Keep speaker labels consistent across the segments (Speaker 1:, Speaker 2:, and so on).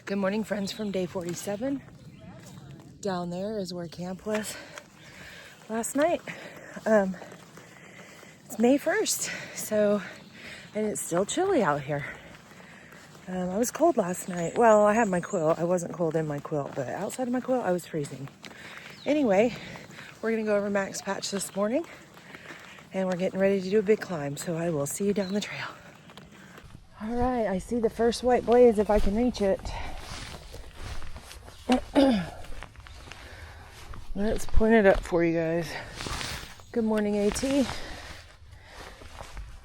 Speaker 1: Good morning, friends from day 47. Down there is where camp was last night. It's May 1st, and it's still chilly out here. I was cold last night. Well, I had my quilt. I wasn't cold in my quilt, but outside of my quilt, I was freezing. Anyway, we're gonna go over Max Patch this morning, and we're getting ready to do a big climb, so I will see you down the trail. All right, I see the first white blaze if I can reach it. Let's point it up for you guys. Good morning, AT.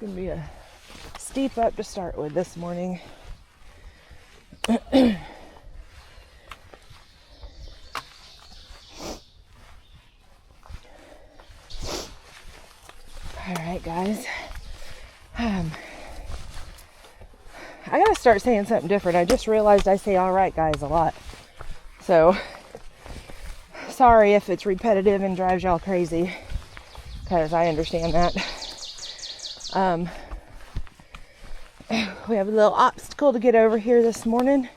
Speaker 1: Gonna be a steep up to start with this morning. All right, guys. I gotta start saying something different. I just realized I say all right, guys, a lot. So, sorry if it's repetitive and drives y'all crazy, because I understand that. We have a little obstacle to get over here this morning,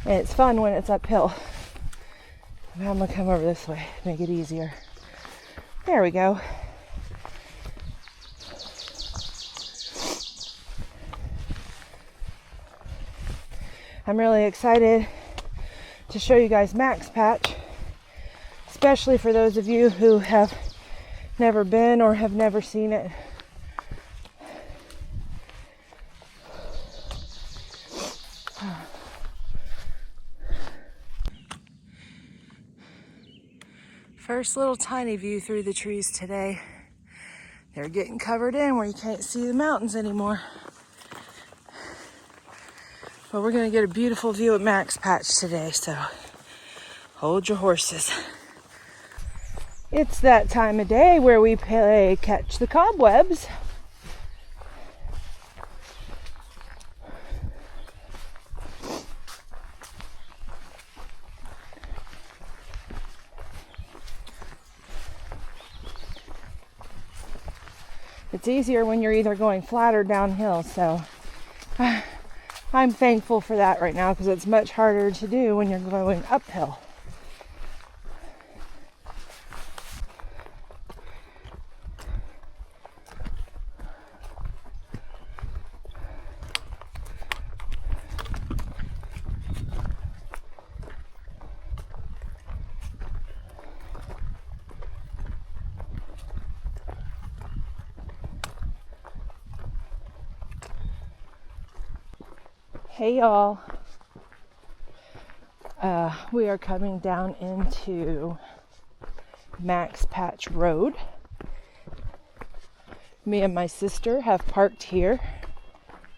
Speaker 1: and it's fun when it's uphill. I'm gonna come over this way, make it easier. There we go. I'm really excited to show you guys Max Patch, especially for those of you who have never been or have never seen it. First little tiny view through the trees today. They're getting covered in where you can't see the mountains anymore. But we're gonna get a beautiful view at Max Patch today, so hold your horses. It's that time of day where we play catch the cobwebs. It's easier when you're either going flat or downhill, so I'm thankful for that right now because it's much harder to do when you're going uphill. Hey y'all, we are coming down into Max Patch Road. Me and my sister have parked here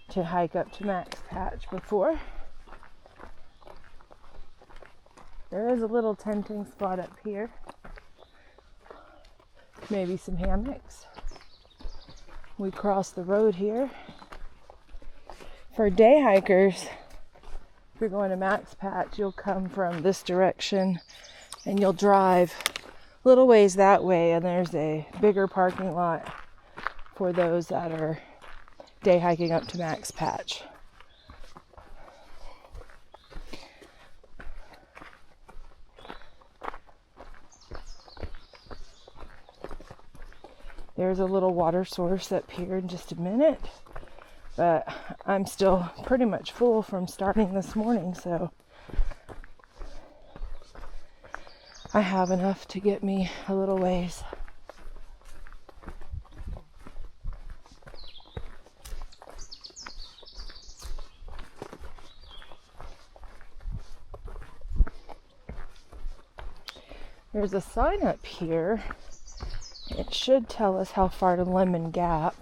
Speaker 1: to hike up to Max Patch before. There is a little tenting spot up here, maybe some hammocks. We cross the road here. For day hikers, if you're going to Max Patch, you'll come from this direction and you'll drive a little ways that way, and there's a bigger parking lot for those that are day hiking up to Max Patch. There's a little water source up here in just a minute. But I'm still pretty much full from starting this morning, so I have enough to get me a little ways. There's a sign up here. It should tell us how far to Lemon Gap.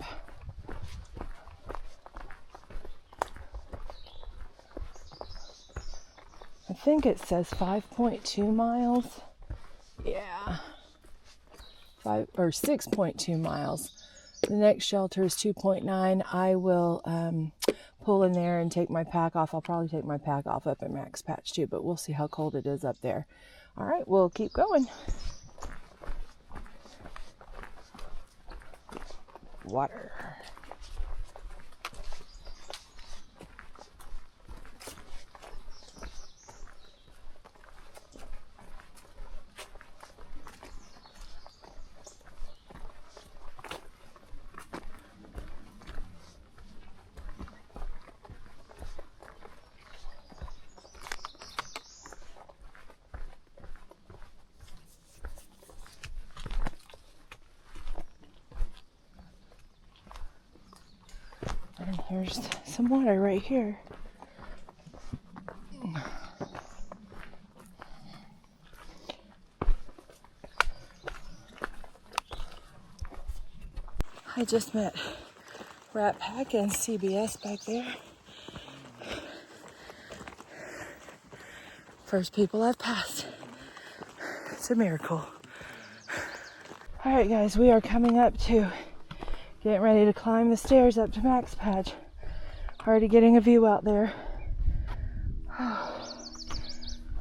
Speaker 1: I think it says 5.2 miles. Yeah. 6.2 miles. The next shelter is 2.9. I will pull in there and take my pack off. I'll probably take my pack off up at Max Patch too, but we'll see how cold it is up there. All right, we'll keep going. Water. There's some water right here. I just met Rat Pack and CBS back there. First people I've passed. It's a miracle. All right, guys, we are coming up to getting ready to climb the stairs up to Max Patch. Already getting a view out there.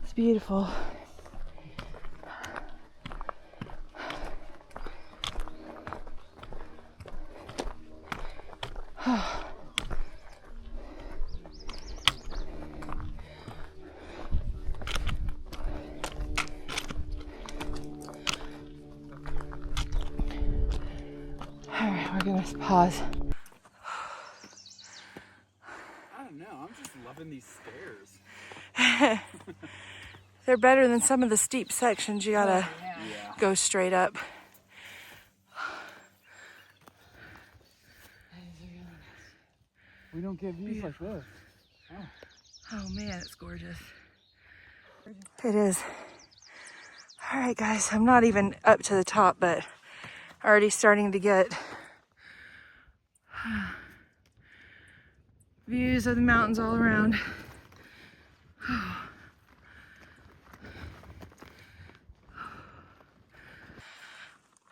Speaker 1: It's beautiful. Alright, we're gonna pause.
Speaker 2: I don't know, I'm just loving these stairs.
Speaker 1: They're better than some of the steep sections. You gotta go straight up.
Speaker 2: We don't get views like this.
Speaker 1: Oh man, it's gorgeous. It is. Alright guys, I'm not even up to the top, but already starting to get views of the mountains all around.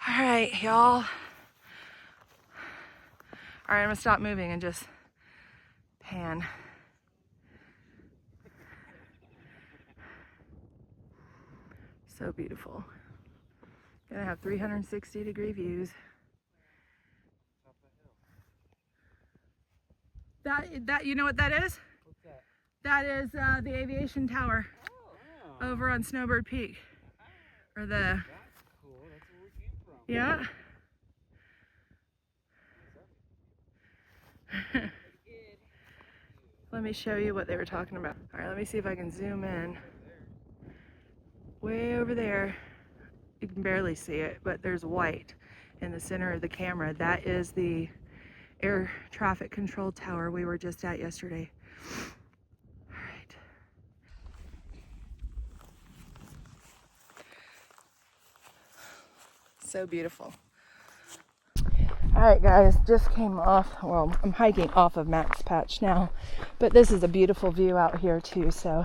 Speaker 1: Alright, y'all. Alright, I'm gonna stop moving and just pan. So beautiful. Gonna have 360-degree views. That you know what that is?
Speaker 2: What's that?
Speaker 1: That is the aviation tower over on Snowbird Peak. Or the
Speaker 2: That's cool. That's where we came from.
Speaker 1: yeah. Let me show you what they were talking about. All right, let me see if I can zoom in. Way over there, you can barely see it, but there's white in the center of the camera. That is the air traffic control tower we were just at yesterday. All right. So beautiful. All right, guys, just came off. Well, I'm hiking off of Max Patch now, but this is a beautiful view out here too, so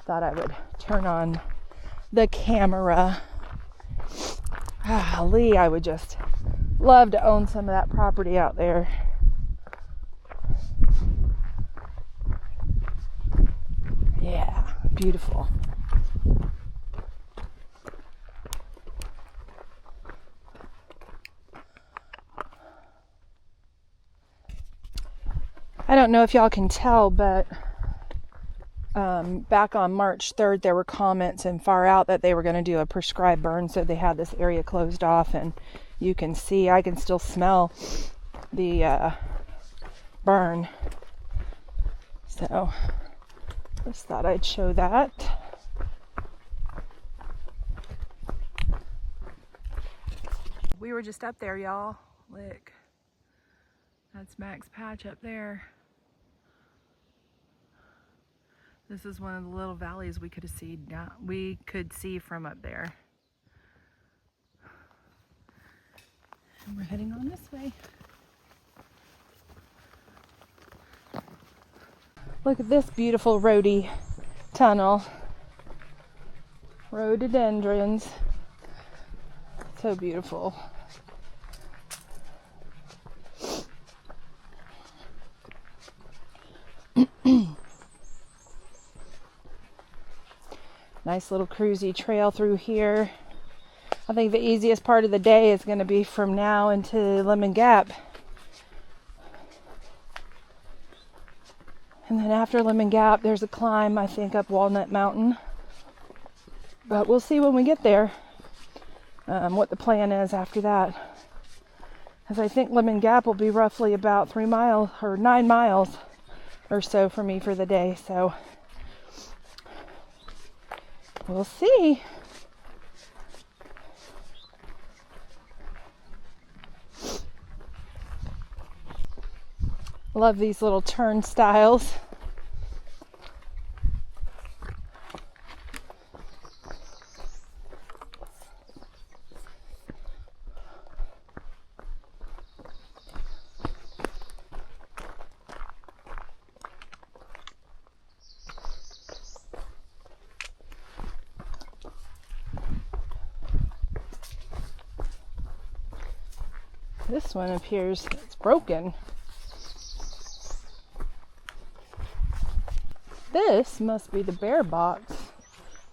Speaker 1: thought I would turn on the camera. Golly, I would just love to own some of that property out there. Yeah, beautiful. I don't know if y'all can tell, but back on March 3rd, there were comments in Far Out that they were going to do a prescribed burn, so they had this area closed off, and you can see, I can still smell the burn. So, just thought I'd show that. We were just up there, y'all. Look. That's Max Patch up there. This is one of the little valleys we could see from up there. And we're heading on this way. Look at this beautiful roady tunnel. Rhododendrons. So beautiful. Nice little cruisy trail through here. I think the easiest part of the day is going to be from now into Lemon Gap. And then after Lemon Gap, there's a climb, I think, up Walnut Mountain. But we'll see when we get there what the plan is after that. As I think Lemon Gap will be roughly about 3 miles or 9 miles or so for me for the day. So we'll see. Love these little turnstiles. This one appears it's broken. This must be the bear box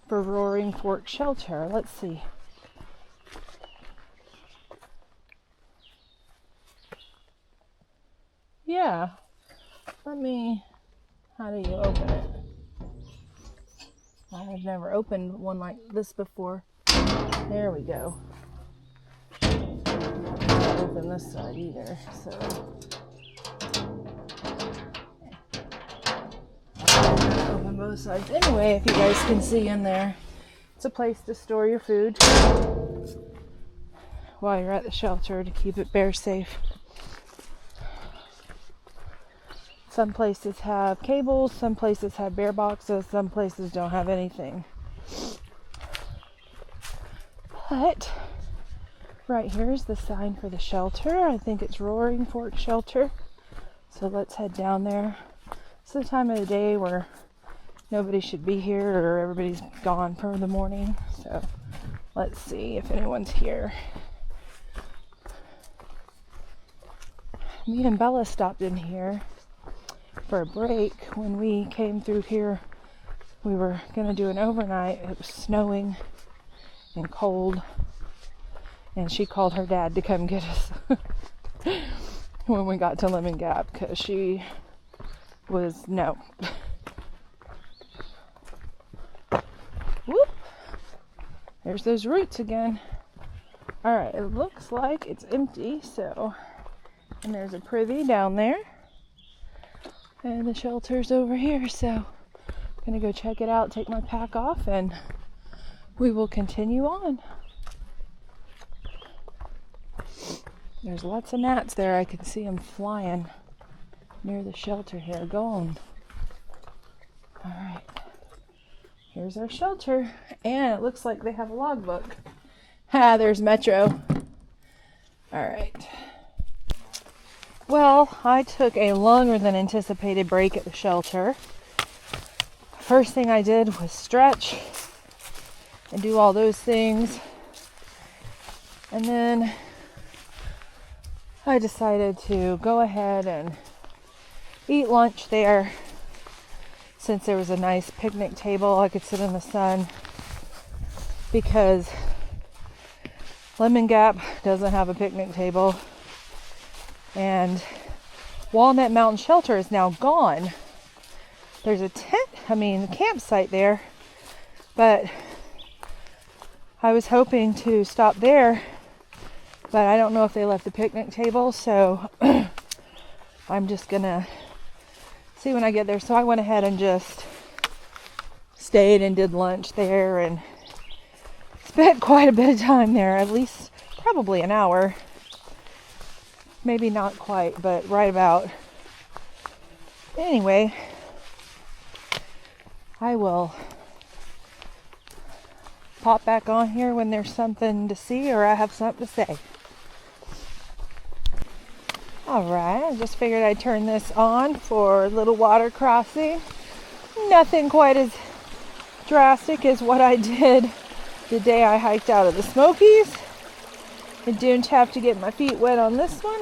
Speaker 1: for Roaring Fork Shelter. Let's see. Yeah. How do you open it? I've never opened one like this before. There we go. Can't open this side either, so. Open both sides. Anyway, if you guys can see in there, it's a place to store your food while you're at the shelter to keep it bear safe. Some places have cables, some places have bear boxes, some places don't have anything. But right here is the sign for the shelter. I think it's Roaring Fork Shelter. So let's head down there. It's the time of the day where nobody should be here or everybody's gone for the morning. So let's see if anyone's here. Me and Bella stopped in here for a break. When we came through here, we were gonna do an overnight. It was snowing and cold, and she called her dad to come get us when we got to Lemon Gap, because she was no. Whoop! There's those roots again. All right, it looks like it's empty, so, and there's a privy down there. And the shelter's over here, so I'm gonna go check it out, take my pack off, and we will continue on. There's lots of gnats there. I can see them flying near the shelter here. Going. All right. Here's our shelter, and it looks like they have a logbook. Ha! There's Metro. All right. Well, I took a longer than anticipated break at the shelter. First thing I did was stretch and do all those things. And then I decided to go ahead and eat lunch there, since there was a nice picnic table. I could sit in the sun, because Lemon Gap doesn't have a picnic table. And Walnut Mountain Shelter is now gone. There's a campsite there, but I was hoping to stop there, but I don't know if they left the picnic table, so I'm just gonna see when I get there. So I went ahead and just stayed and did lunch there and spent quite a bit of time there, at least probably an hour. Maybe not quite, but right about. Anyway, I will pop back on here when there's something to see or I have something to say. Alright, I just figured I'd turn this on for a little water crossing. Nothing quite as drastic as what I did the day I hiked out of the Smokies. I didn't have to get my feet wet on this one.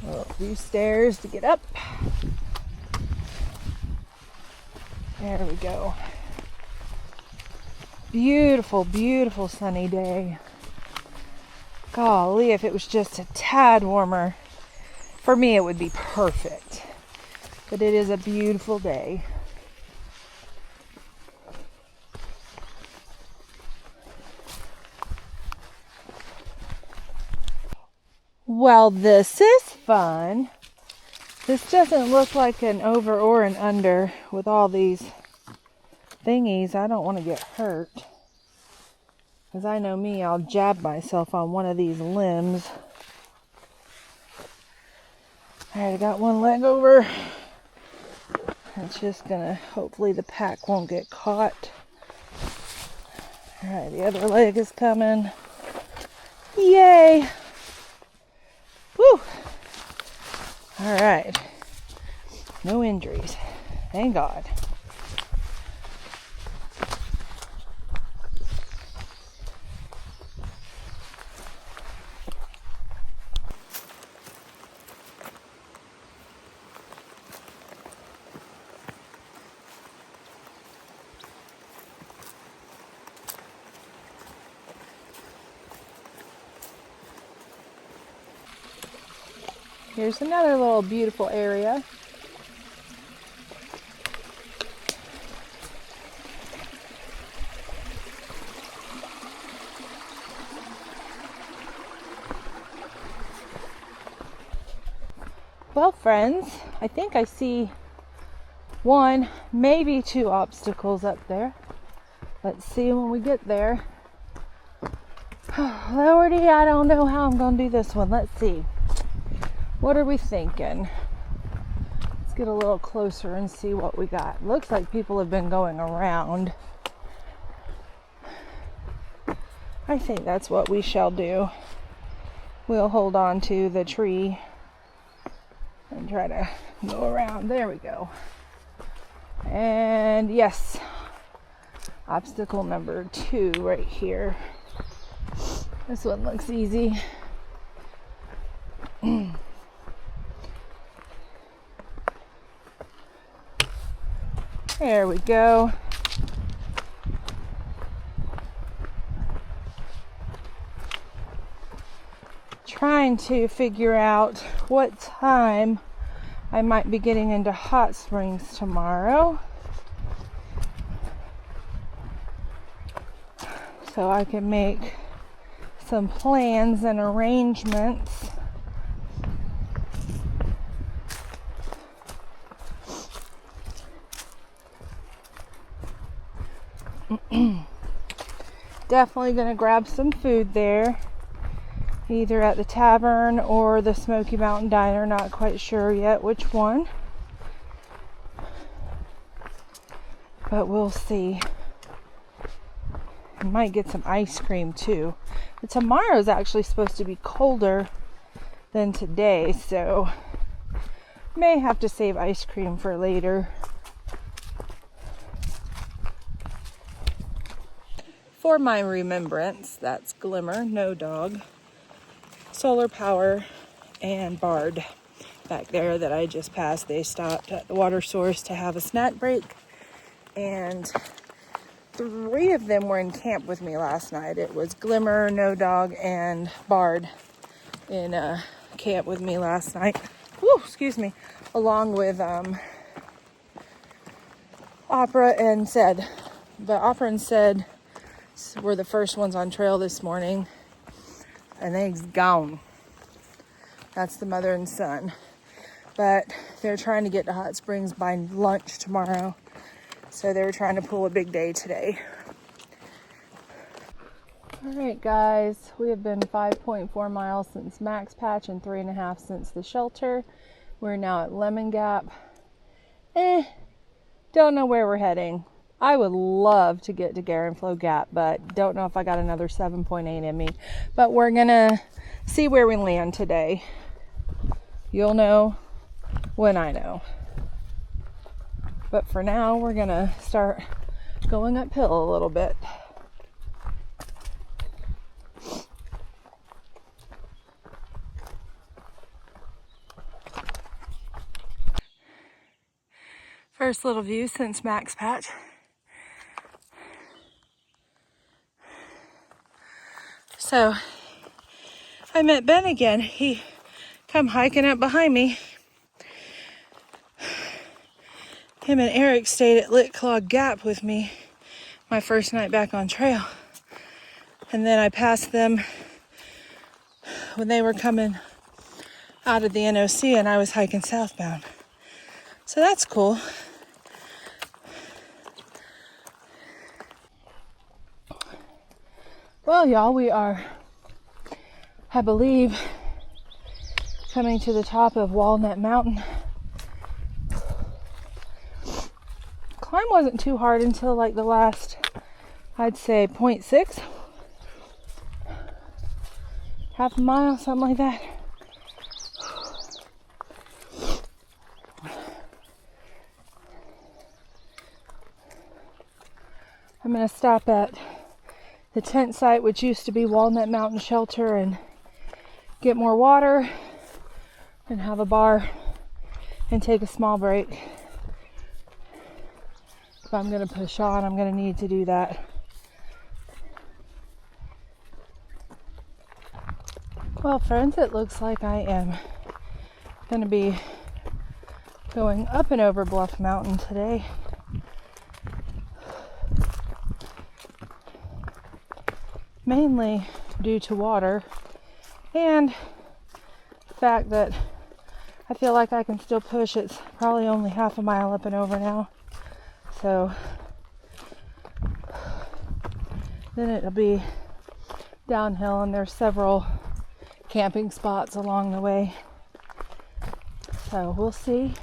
Speaker 1: A few stairs to get up. There we go. Beautiful, beautiful sunny day. Golly, if it was just a tad warmer, for me it would be perfect. But it is a beautiful day. Well, this is fun. This doesn't look like an over or an under with all these thingies. I don't want to get hurt. Because I know me, I'll jab myself on one of these limbs. Alright, I got one leg over. It's just gonna, hopefully the pack won't get caught. Alright, the other leg is coming. Yay! Woo! Alright. No injuries. Thank God. Here's another little beautiful area. Well, friends, I think I see one, maybe two obstacles up there. Let's see when we get there. Lordy, I don't know how I'm going to do this one. Let's see. What are we thinking? Let's get a little closer and see what we got. Looks like people have been going around. I think that's what we shall do. We'll hold on to the tree and try to go around. There we go. And yes, obstacle number 2 right here. This one looks easy. There we go. Trying to figure out what time I might be getting into hot springs tomorrow, so I can make some plans and arrangements. Definitely gonna grab some food there, either at the tavern or the Smoky Mountain Diner. Not quite sure yet which one, but we'll see. I might get some ice cream too. But tomorrow's actually supposed to be colder than today, so may have to save ice cream for later. For my remembrance, that's Glimmer, No Dog, Solar Power, and Bard back there that I just passed. They stopped at the water source to have a snack break, and 3 of them were in camp with me last night. It was Glimmer, No Dog, and Bard in camp with me last night. Woo, excuse me. Along with Opera and Said. But Opera and Said were the first ones on trail this morning, and they's gone. That's the mother and son. But they're trying to get to Hot Springs by lunch tomorrow, so they were trying to pull a big day today. Alright guys, we have been 5.4 miles since Max Patch and 3.5 since the shelter. We're now at Lemon Gap. Don't know where we're heading. I would love to get to Garenflow Gap, but don't know if I got another 7.8 in me. But we're gonna see where we land today. You'll know when I know. But for now, we're gonna start going uphill a little bit. First little view since Max Patch. So I met Ben again. He come hiking up behind me. Him and Eric stayed at Lit Clog Gap with me my first night back on trail. And then I passed them when they were coming out of the NOC and I was hiking southbound. So that's cool. Well, y'all, we are, I believe, coming to the top of Walnut Mountain. Climb wasn't too hard until like the last, I'd say 0.6, half a mile, something like that. I'm going to stop at the tent site, which used to be Walnut Mountain Shelter, and get more water and have a bar and take a small break. If I'm going to push on, I'm going to need to do that. Well, friends, it looks like I am going to be going up and over Bluff Mountain today. Mainly due to water and the fact that I feel like I can still push. It's probably only half a mile up and over now. So then it'll be downhill, and there's several camping spots along the way. So we'll see.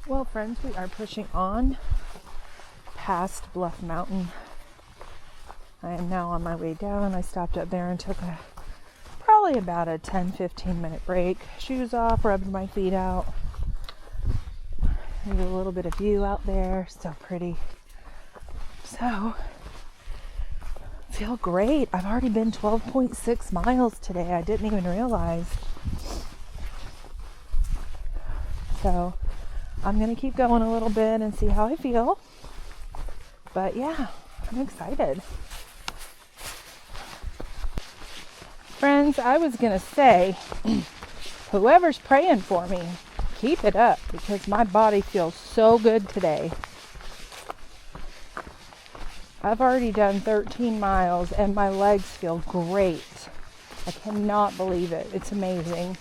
Speaker 1: Well, friends, we are pushing on past Bluff Mountain. I am now on my way down. I stopped up there and took probably about a 10-15 minute break. Shoes off, rubbed my feet out. There's a little bit of view out there, so pretty. So, feel great. I've already been 12.6 miles today. I didn't even realize. So, I'm going to keep going a little bit and see how I feel. But yeah, I'm excited. Friends, I was going to say, whoever's praying for me, keep it up, because my body feels so good today. I've already done 13 miles and my legs feel great. I cannot believe it. It's amazing.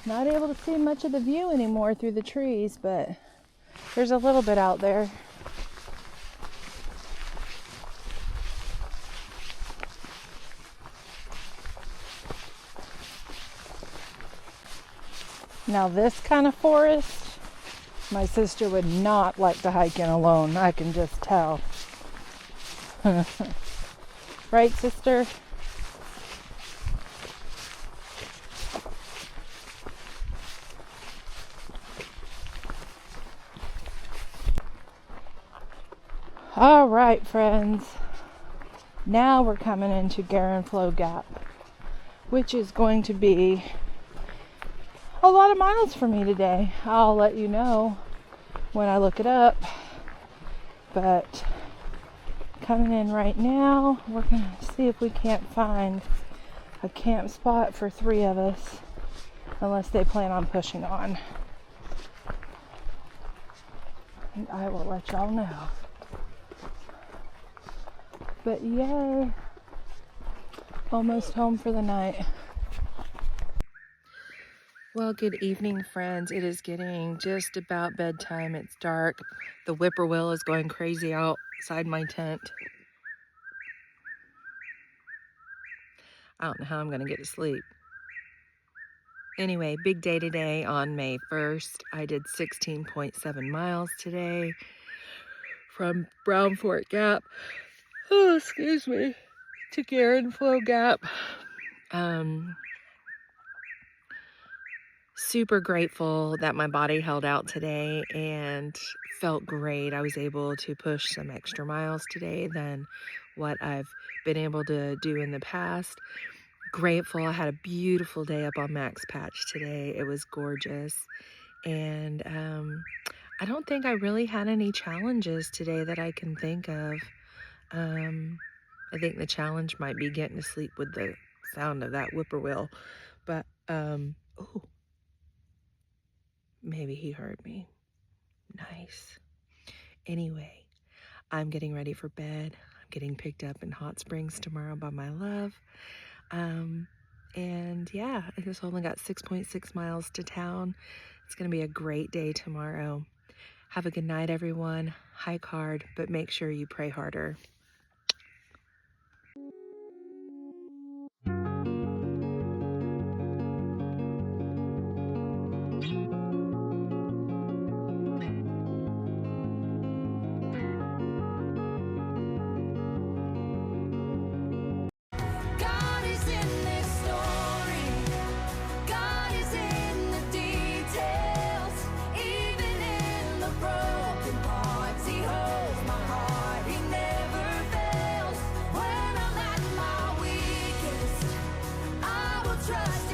Speaker 1: Not able to see much of the view anymore through the trees, but there's a little bit out there. Now this kind of forest, my sister would not like to hike in alone. I can just tell. Right, sister? All right, friends. Now we're coming into Flow Gap, which is going to be a lot of miles for me today. I'll let you know when I look it up. But coming in right now, we're going to see if we can't find a camp spot for 3 of us, unless they plan on pushing on. And I will let y'all know. But yay, almost home for the night. Well, good evening, friends. It is getting just about bedtime. It's dark. The whippoorwill is going crazy outside my tent. I don't know how I'm going to get to sleep. Anyway, big day today on May 1st. I did 16.7 miles today from Brown Fort Gap, to Flow Gap. Super grateful that my body held out today and felt great. I was able to push some extra miles today than what I've been able to do in the past. Grateful. I had a beautiful day up on Max Patch today. It was gorgeous. And I don't think I really had any challenges today that I can think of. I think the challenge might be getting to sleep with the sound of that whippoorwill. But, maybe he heard me. Nice. Anyway, I'm getting ready for bed. I'm getting picked up in Hot Springs tomorrow by my love. And yeah, I just only got 6.6 miles to town. It's going to be a great day tomorrow. Have a good night, everyone. Hike hard, but make sure you pray harder.
Speaker 3: God is in this story. God is in the details. Even in the broken parts, He holds my heart. He never fails. When I'm at my weakest, I will trust